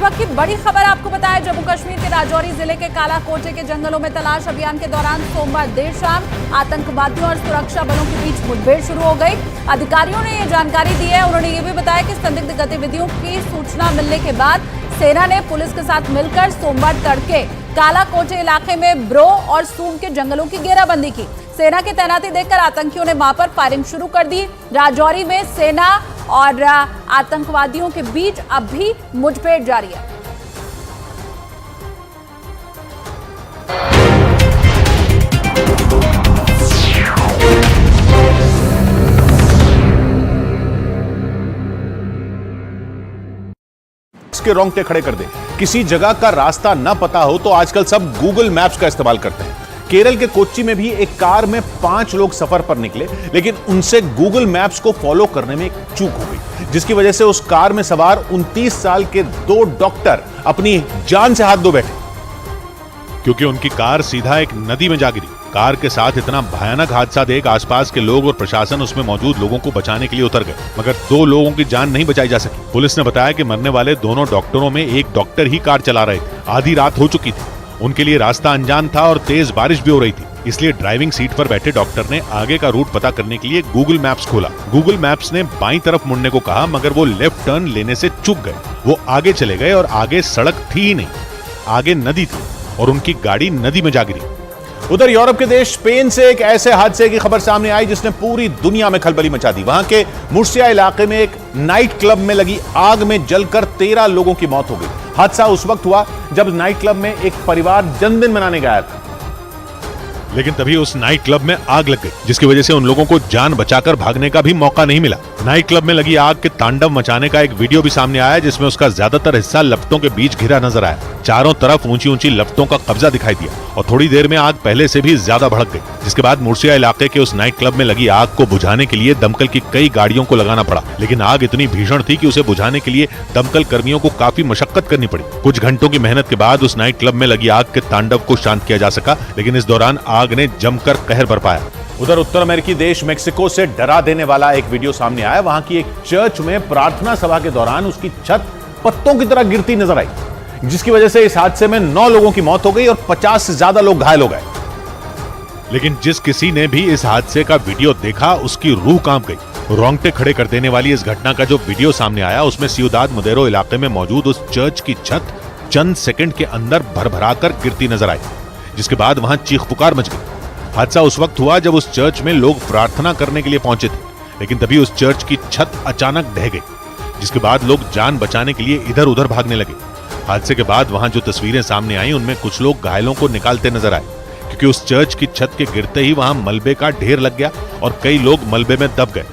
वक्त की बड़ी खबर आपको बताया, जम्मू कश्मीर के राजौरी जिले के कालाकोटे के जंगलों में तलाश अभियान के दौरान सोमवार देर शाम आतंकवादियों और सुरक्षा बलों के बीच मुठभेड़ शुरू हो गई। अधिकारियों ने ये जानकारी दी है। उन्होंने ये भी बताया कि संदिग्ध गतिविधियों की सूचना मिलने के बाद सेना ने पुलिस के साथ मिलकर सोमवार तड़के कालाकोटे इलाके में ब्रो और सूम के जंगलों की घेराबंदी की। सेना की तैनाती देखकर आतंकियों ने वहां पर फायरिंग शुरू कर दी। राजौरी में सेना और आतंकवादियों के बीच अब भी मुठभेड़ जारी है। इसके रोंगटे खड़े कर दे। किसी जगह का रास्ता न पता हो तो आजकल सब गूगल मैप्स का इस्तेमाल करते हैं। केरल के कोच्चि में भी एक कार में 5 लोग सफर पर निकले, लेकिन उनसे गूगल मैप्स को फॉलो करने में एक चूक हो गई, जिसकी वजह से उस कार में सवार 29 साल के 2 डॉक्टर अपनी जान से हाथ धो बैठे, क्योंकि उनकी कार सीधा एक नदी में जा गिरी। कार के साथ इतना भयानक हादसा देख आसपास के लोग और प्रशासन उसमें मौजूद लोगों को बचाने के लिए उतर गए, मगर 2 लोगों की जान नहीं बचाई जा सकी। पुलिस ने बताया कि मरने वाले दोनों डॉक्टरों में एक डॉक्टर ही कार चला रहे थे। आधी रात हो चुकी थी, उनके लिए रास्ता अनजान था और तेज बारिश भी हो रही थी, इसलिए ड्राइविंग सीट पर बैठे डॉक्टर ने आगे का रूट पता करने के लिए गूगल मैप्स खोला। गूगल मैप्स ने बाईं तरफ मुड़ने को कहा, मगर वो लेफ्ट टर्न लेने से चूक गए। वो आगे चले गए और आगे सड़क थी ही नहीं, आगे नदी थी और उनकी गाड़ी नदी में जा गिरी। उधर यूरोप के देश स्पेन से एक ऐसे हादसे की खबर सामने आई जिसने पूरी दुनिया में खलबली मचा दी। वहां के मुर्सिया इलाके में एक नाइट क्लब में लगी आग में जलकर 13 लोगों की मौत हो गई। हादसा उस वक्त हुआ जब नाइट क्लब में एक परिवार जन्मदिन मनाने गया था, लेकिन तभी उस नाइट क्लब में आग लग गई, जिसकी वजह से उन लोगों को जान बचाकर भागने का भी मौका नहीं मिला। नाइट क्लब में लगी आग के तांडव मचाने का एक वीडियो भी सामने आया, जिसमें उसका ज्यादातर हिस्सा लपटों के बीच घिरा नजर आया। चारों तरफ ऊंची ऊंची लपटों का कब्जा दिखाई दिया और थोड़ी देर में आग पहले से भी ज्यादा भड़क गई, जिसके बाद मुर्सिया इलाके के उस नाइट क्लब में लगी आग को बुझाने के लिए दमकल की कई गाड़ियों को लगाना पड़ा, लेकिन आग इतनी भीषण थी कि उसे बुझाने के लिए दमकल कर्मियों को काफी मशक्कत करनी पड़ी। कुछ घंटों की मेहनत के बाद उस नाइट क्लब में लगी आग के तांडव को शांत किया जा सका, लेकिन इस दौरान आग ने जमकर कहर बरपाया। उधर उत्तर अमेरिकी देश मेक्सिको से डरा देने वाला एक वीडियो सामने आया। वहां की एक चर्च में प्रार्थना सभा के दौरान उसकी छत पत्तों की तरह गिरती नजर आई, जिसकी वजह से इस हादसे में 9 लोगों की मौत हो गई और 50 से ज्यादा लोग घायल हो गए। लेकिन जिस किसी ने भी इस हादसे का वीडियो देखा, उसकी रूह कांप गई। रोंगटे खड़े कर देने वाली इस घटना का जो वीडियो सामने आया, उसमें सियुदाद मदेरो इलाके में मौजूद उस चर्च की छत चंद सेकंड के अंदर भरभराकर गिरती नजर आई, जिसके बाद वहां चीख पुकार मच गई। हादसा उस वक्त हुआ जब उस चर्च में लोग प्रार्थना करने के लिए पहुंचे थे, लेकिन तभी उस चर्च की छत अचानक ढह गई, जिसके बाद लोग जान बचाने के लिए इधर उधर भागने लगे। हादसे के बाद वहां जो तस्वीरें सामने आई, उनमें कुछ लोग घायलों को निकालते नजर आए, क्योंकि उस चर्च की छत के गिरते ही वहां मलबे का ढेर लग गया और कई लोग मलबे में दब गए।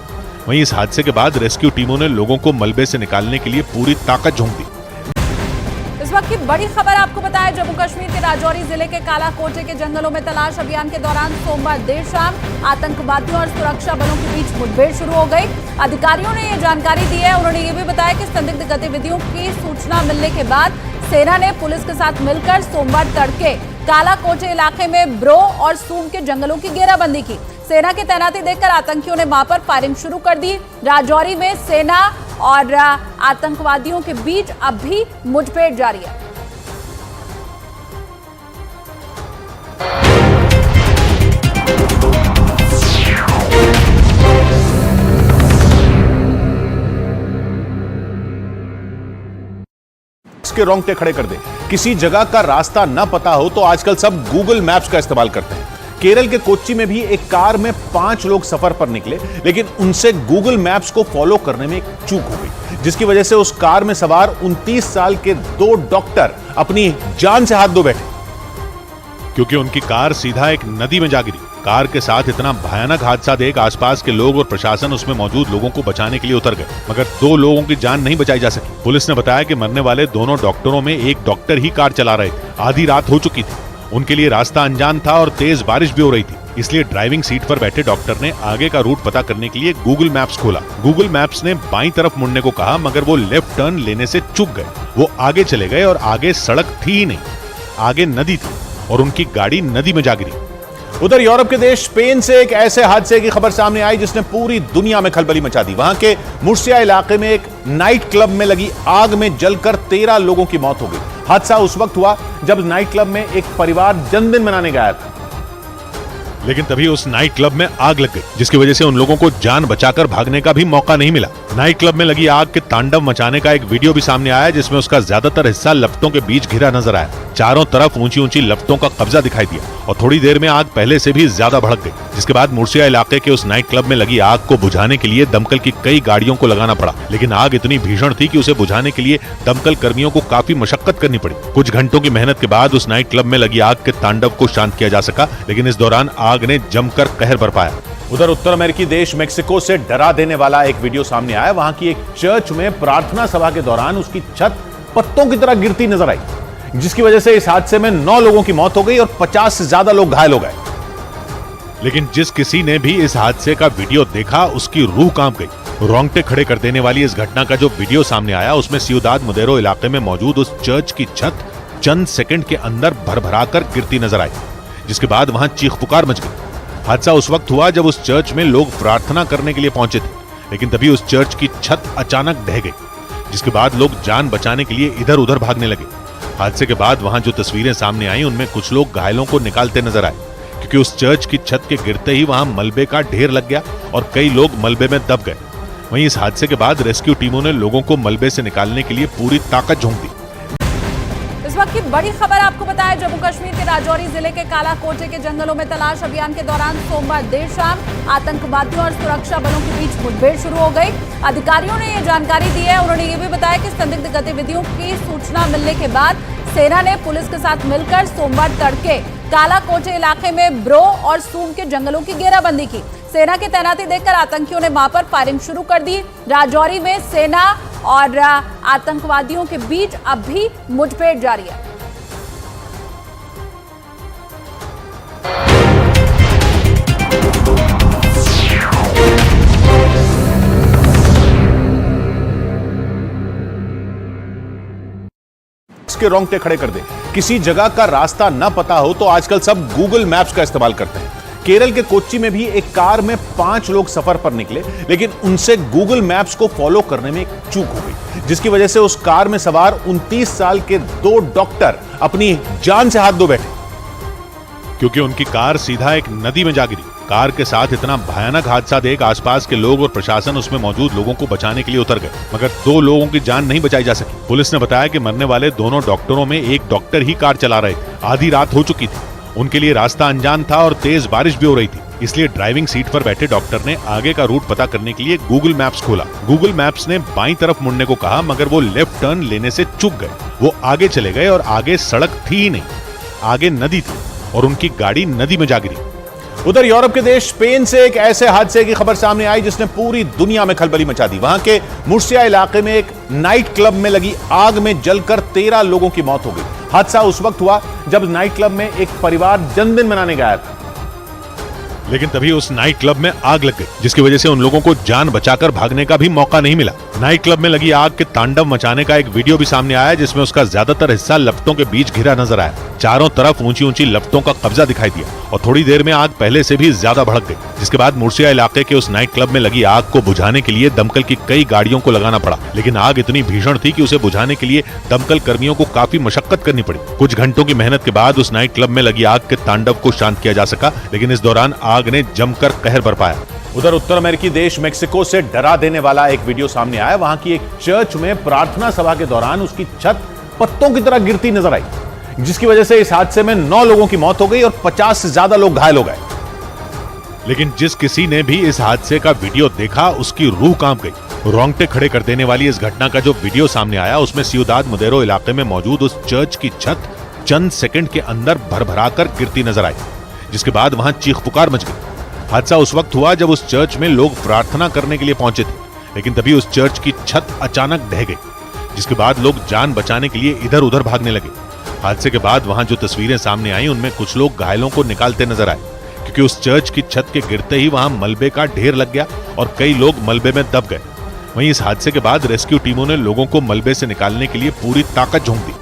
वहीं इस हादसे के बाद रेस्क्यू टीमों ने लोगों को मलबे से निकालने के लिए पूरी ताकत झोंक दी। इस वक्त की बड़ी खबर आपको बताया, जम्मू कश्मीर के राजौरी जिले के कालाकोटे के जंगलों में तलाश अभियान के दौरान सोमवार देर शाम आतंकवादियों और सुरक्षा बलों के बीच मुठभेड़ शुरू हो गई। अधिकारियों ने ये जानकारी दी है। उन्होंने ये भी बताया कि संदिग्ध गतिविधियों की सूचना मिलने के बाद सेना ने पुलिस के साथ मिलकर सोमवार तड़के कालाकोटे इलाके में ब्रो और सूम के जंगलों की घेराबंदी की। सेना की तैनाती देखकर आतंकियों ने वहां पर फायरिंग शुरू कर दी। राजौरी में सेना और आतंकवादियों के बीच अब भी मुठभेड़ जारी है। इसके रोंगटे खड़े कर दे। किसी जगह का रास्ता न पता हो तो आजकल सब गूगल मैप्स का इस्तेमाल करते हैं। केरल के कोच्चि में भी एक कार में 5 लोग सफर पर निकले, लेकिन उनसे गूगल मैप्स को फॉलो करने में एक चूक हो गई, जिसकी वजह से उस कार में सवार 29 साल के 2 डॉक्टर अपनी जान से हाथ धो बैठे, क्योंकि उनकी कार सीधा एक नदी में जा गिरी। कार के साथ इतना भयानक हादसा देख आसपास के लोग और प्रशासन उसमें मौजूद लोगों को बचाने के लिए उतर गए, मगर 2 लोगों की जान नहीं बचाई जा सकी। पुलिस ने बताया कि मरने वाले दोनों डॉक्टरों में एक डॉक्टर ही कार चला रहे थे। आधी रात हो चुकी थी, उनके लिए रास्ता अनजान था और तेज बारिश भी हो रही थी, इसलिए ड्राइविंग सीट पर बैठे डॉक्टर ने आगे का रूट पता करने के लिए गूगल मैप्स खोला। गूगल मैप्स ने बाईं तरफ मुड़ने को कहा, मगर वो लेफ्ट टर्न लेने से चूक गए। वो आगे चले गए और आगे सड़क थी ही नहीं, आगे नदी थी और उनकी गाड़ी नदी में जा गिरी। उधर यूरोप के देश स्पेन से एक ऐसे हादसे की खबर सामने आई जिसने पूरी दुनिया में खलबली मचा दी। वहां के मुर्सिया इलाके में एक नाइट क्लब में लगी आग में जलकर 13 लोगों की मौत हो गई। हादसा उस वक्त हुआ जब नाइट क्लब में एक परिवार जन्मदिन मनाने गया था, लेकिन तभी उस नाइट क्लब में आग लग गई, जिसकी वजह से उन लोगों को जान बचाकर भागने का भी मौका नहीं मिला। नाइट क्लब में लगी आग के तांडव मचाने का एक वीडियो भी सामने आया, जिसमें उसका ज्यादातर हिस्सा लपटों के बीच घिरा नजर आया। चारों तरफ ऊंची ऊंची लपटों का कब्जा दिखाई दिया और थोड़ी देर में आग पहले से भी ज्यादा भड़क गई, जिसके बाद मुर्सिया इलाके के उस नाइट क्लब में लगी आग को बुझाने के लिए दमकल की कई गाड़ियों को लगाना पड़ा। लेकिन आग इतनी भीषण थी कि उसे बुझाने के लिए दमकल कर्मियों को काफी मशक्कत करनी पड़ी। कुछ घंटों की मेहनत के बाद उस नाइट क्लब में लगी आग के तांडव को शांत किया जा सका, लेकिन इस दौरान आग ने जमकर कहर बरपाया। उधर उत्तर अमेरिकी देश मेक्सिको से डरा देने वाला एक वीडियो सामने आया। वहां की एक चर्च में प्रार्थना सभा के दौरान उसकी छत पत्तों की तरह गिरती नजर आई, जिसकी वजह से इस हादसे में 9 लोगों की मौत हो गई और 50 से ज्यादा लोग घायल हो गए। लेकिन जिस किसी ने भी इस हादसे का वीडियो देखा, उसकी रूह कांप गई। रोंगटे खड़े कर देने वाली इस घटना का जो वीडियो सामने आया, उसमें सियुदाद मदेरो इलाके में मौजूद उस चर्च की छत चंद सेकंड के अंदर भरभराकर गिरती नजर आई, जिसके बाद वहां चीख पुकार मच गई। हादसा उस वक्त हुआ जब उस चर्च में लोग प्रार्थना करने के लिए पहुंचे थे, लेकिन तभी उस चर्च की छत अचानक ढह गई, जिसके बाद लोग जान बचाने के लिए इधर उधर भागने लगे। हादसे के बाद वहां जो तस्वीरें सामने आई, उनमें कुछ लोग घायलों को निकालते नजर आए, क्योंकि उस चर्च की छत के गिरते ही वहां मलबे का ढेर लग गया और कई लोग मलबे में दब गए। वहीं इस हादसे के बाद रेस्क्यू टीमों ने लोगों को मलबे से निकालने के लिए पूरी ताकत झोंक दी। इस वक्त की बड़ी खबर आपको बताया, जम्मू कश्मीर के राजौरी जिले के कालाकोटे के जंगलों में तलाश अभियान के दौरान सोमवार देर शाम आतंकवादियों और सुरक्षा बलों के बीच मुठभेड़ शुरू हो गई। अधिकारियों ने ये जानकारी दी है। उन्होंने ये भी बताया कि संदिग्ध गतिविधियों की सूचना मिलने के बाद सेना ने पुलिस के साथ मिलकर सोमवार तड़के कालाकोटे इलाके में ब्रो और सूम के जंगलों की घेराबंदी की। सेना की तैनाती देखकर आतंकियों ने वहां पर फायरिंग शुरू कर दी। राजौरी में सेना और आतंकवादियों के बीच अब भी मुठभेड़ जारी है। इसके रोंगटे खड़े कर दे। किसी जगह का रास्ता न पता हो तो आजकल सब गूगल मैप्स का इस्तेमाल करते हैं। केरल के कोच्चि में भी एक कार में 5 लोग सफर पर निकले, लेकिन उनसे गूगल मैप्स को फॉलो करने में एक चूक हो गई, जिसकी वजह से उस कार में सवार 29 साल के 2 डॉक्टर अपनी जान से हाथ धो बैठे, क्योंकि उनकी कार सीधा एक नदी में जा गिरी। कार के साथ इतना भयानक हादसा देख आसपास के लोग और प्रशासन उसमें मौजूद लोगों को बचाने के लिए उतर गए, मगर 2 लोगों की जान नहीं बचाई जा सकी। पुलिस ने बताया कि मरने वाले दोनों डॉक्टरों में एक डॉक्टर ही कार चला रहे थे। आधी रात हो चुकी थी, उनके लिए रास्ता अनजान था और तेज बारिश भी हो रही थी, इसलिए ड्राइविंग सीट पर बैठे डॉक्टर ने आगे का रूट पता करने के लिए गूगल मैप्स खोला। गूगल मैप्स ने बाईं तरफ मुड़ने को कहा, मगर वो लेफ्ट टर्न लेने से चूक गए। वो आगे चले गए और आगे सड़क थी ही नहीं, आगे नदी थी और उनकी गाड़ी नदी में जा गिरी। उधर यूरोप के देश स्पेन से एक ऐसे हादसे की खबर सामने आई जिसने पूरी दुनिया में खलबली मचा दी। वहां के मुर्सिया इलाके में एक नाइट क्लब में लगी आग में जलकर 13 लोगों की मौत हो गई। हादसा उस वक्त हुआ जब नाइट क्लब में एक परिवार जन्मदिन मनाने गया था, लेकिन तभी उस नाइट क्लब में आग लग गई, जिसकी वजह से उन लोगों को जान बचाकर भागने का भी मौका नहीं मिला। नाइट क्लब में लगी आग के तांडव मचाने का एक वीडियो भी सामने आया, जिसमें उसका ज्यादातर हिस्सा लपटों के बीच घिरा नजर आया। चारों तरफ ऊंची ऊंची लपटों का कब्जा दिखाई दिया और थोड़ी देर में आग पहले से भी ज्यादा भड़क गई, जिसके बाद मुर्सिया इलाके के उस नाइट क्लब में लगी आग को बुझाने के लिए दमकल की कई गाड़ियों को लगाना पड़ा। लेकिन आग इतनी भीषण थी कि उसे बुझाने के लिए दमकल कर्मियों को काफी मशक्कत करनी पड़ी। कुछ घंटों की मेहनत के बाद उस नाइट क्लब में लगी आग के तांडव को शांत किया जा सका, लेकिन इस दौरान आग ने जमकर कहर बरपाया। उधर उत्तर अमेरिकी देश मेक्सिको से डरा देने वाला एक वीडियो सामने आया। वहां की एक चर्च में प्रार्थना सभा के दौरान उसकी छत पत्तों की तरह गिरती नजर आई, जिसकी वजह से इस हादसे में 9 लोगों की मौत हो गई और 50 से ज्यादा लोग घायल हो गए। लेकिन जिस किसी ने भी इस हादसे का वीडियो देखा, उसकी रूह कांप गई। रोंगटे खड़े कर देने वाली इस घटना का जो वीडियो सामने आया, उसमें सियुदाद मदेरो इलाके में मौजूद उस चर्च की छत चंद सेकंड के अंदर भरभराकर गिरती नजर आई, जिसके बाद वहां चीख पुकार मच गई। हादसा उस वक्त हुआ जब उस चर्च में लोग प्रार्थना करने के लिए पहुंचे थे, लेकिन तभी उस चर्च की छत अचानक ढह गई, जिसके बाद लोग जान बचाने के लिए इधर उधर भागने लगे। हादसे के बाद वहां जो तस्वीरें सामने आई, उनमें कुछ लोग घायलों को निकालते नजर आए, क्योंकि उस चर्च की छत के गिरते ही वहां मलबे का ढेर लग गया और कई लोग मलबे में दब गए। वहीं इस हादसे के बाद रेस्क्यू टीमों ने लोगों को मलबे से निकालने के लिए पूरी ताकत झोंक दी।